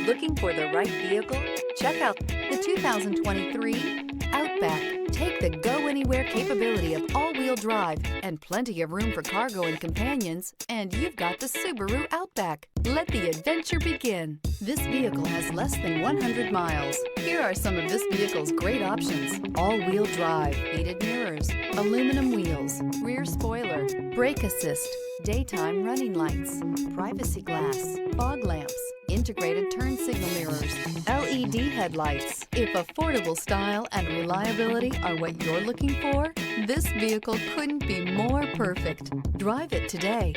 Looking for the right vehicle? Check out the 2023 Outback. Take the go-anywhere capability of all-wheel drive and plenty of room for cargo and companions, and you've got the Subaru Outback. Let the adventure begin. This vehicle has less than 100 miles. Here are some of this vehicle's great options: all-wheel drive, heated mirrors, aluminum wheels, rear spoiler, brake assist, daytime running lights, privacy glass, fog lamps, integrated turn signal mirrors, LED headlights. If affordable style and reliability are what you're looking for, this vehicle couldn't be more perfect. Drive it today.